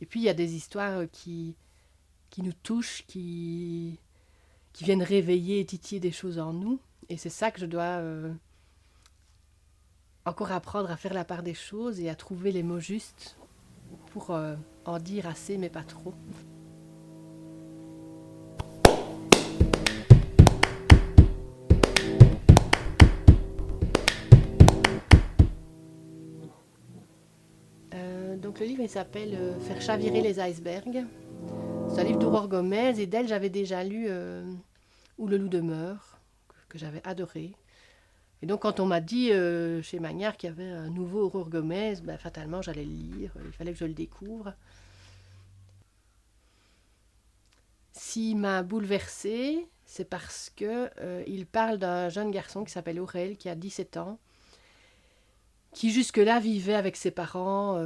Et puis il y a des histoires qui nous touchent, qui viennent réveiller et titiller des choses en nous. Et c'est ça que je dois encore apprendre à faire la part des choses et à trouver les mots justes pour en dire assez mais pas trop. Donc le livre il s'appelle Faire chavirer les icebergs. C'est un livre d'Aurore Gomez et d'elle j'avais déjà lu Où le loup demeure, que j'avais adoré. Et donc quand on m'a dit chez Magnard qu'il y avait un nouveau Aurore Gomez, ben, fatalement j'allais le lire, il fallait que je le découvre. S'il m'a bouleversée, c'est parce que il parle d'un jeune garçon qui s'appelle Aurel, qui a 17 ans, qui jusque-là vivait avec ses parents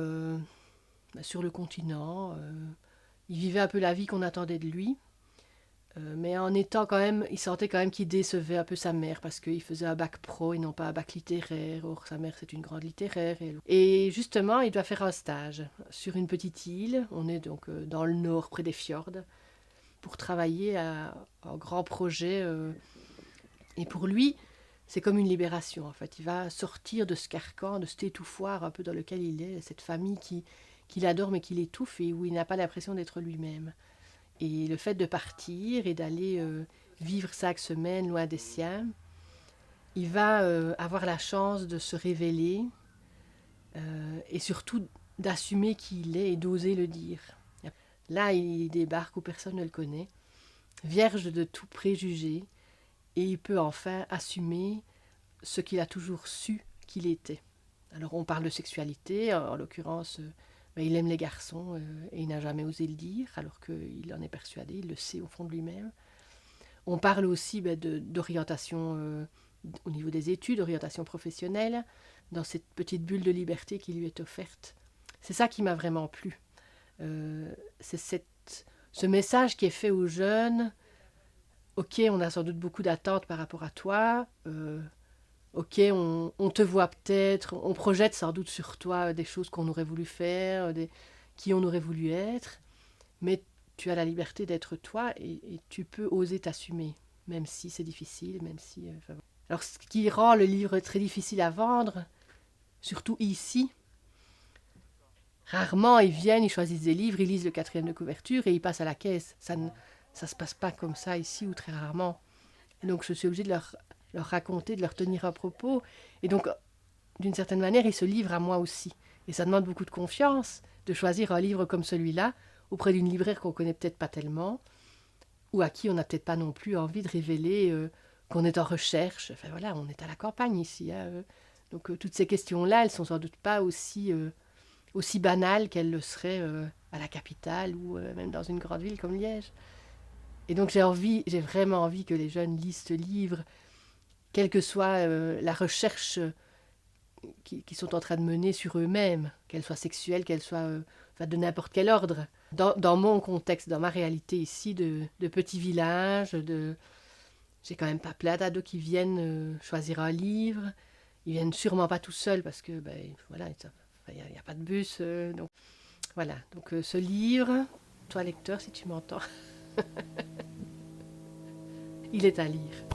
sur le continent. Il vivait un peu la vie qu'on attendait de lui. Mais en étant quand même, il sentait quand même qu'il décevait un peu sa mère parce qu'il faisait un bac pro et non pas un bac littéraire. Or, sa mère, c'est une grande littéraire. Et justement, il doit faire un stage sur une petite île. On est donc dans le nord, près des fjords, pour travailler à un grand projet. Et pour lui, c'est comme une libération, en fait. Il va sortir de ce carcan, de cet étouffoir un peu dans lequel il est, cette famille qu'il adore mais qui l'étouffe et où il n'a pas l'impression d'être lui-même. Et le fait de partir et d'aller vivre 5 semaines loin des siens, il va avoir la chance de se révéler et surtout d'assumer qui il est et d'oser le dire. Là, il débarque où personne ne le connaît, vierge de tout préjugé, et il peut enfin assumer ce qu'il a toujours su qu'il était. Alors on parle de sexualité, en l'occurrence, il aime les garçons et il n'a jamais osé le dire, alors qu'il en est persuadé, il le sait au fond de lui-même. On parle aussi d'orientation au niveau des études, orientation professionnelle, dans cette petite bulle de liberté qui lui est offerte. C'est ça qui m'a vraiment plu. C'est ce message qui est fait aux jeunes. Ok, on a sans doute beaucoup d'attentes par rapport à toi. Ok, on te voit peut-être, on projette sans doute sur toi des choses qu'on aurait voulu faire, qui on aurait voulu être, mais tu as la liberté d'être toi et tu peux oser t'assumer, même si c'est difficile, même si... Alors ce qui rend le livre très difficile à vendre, surtout ici, rarement ils viennent, ils choisissent des livres, ils lisent le 4e de couverture et ils passent à la caisse. Ça ne se passe pas comme ça ici ou très rarement. Et donc je suis obligée de leur raconter, de leur tenir un propos. Et donc, d'une certaine manière, ils se livrent à moi aussi. Et ça demande beaucoup de confiance de choisir un livre comme celui-là auprès d'une libraire qu'on connaît peut-être pas tellement ou à qui on n'a peut-être pas non plus envie de révéler qu'on est en recherche. Enfin voilà, on est à la campagne ici. Hein. Donc toutes ces questions-là, elles sont sans doute pas aussi banales qu'elles le seraient à la capitale ou même dans une grande ville comme Liège. Et donc j'ai vraiment envie que les jeunes lisent ce livre, quelle que soit la recherche qui sont en train de mener sur eux-mêmes, qu'elle soit sexuelle, qu'elle soit de n'importe quel ordre. Dans mon contexte, dans ma réalité ici, de petits villages, j'ai quand même pas plein d'ados qui viennent choisir un livre. Ils viennent sûrement pas tout seuls parce que voilà, il n'y a pas de bus. Donc voilà, donc ce livre, toi lecteur si tu m'entends, il est à lire.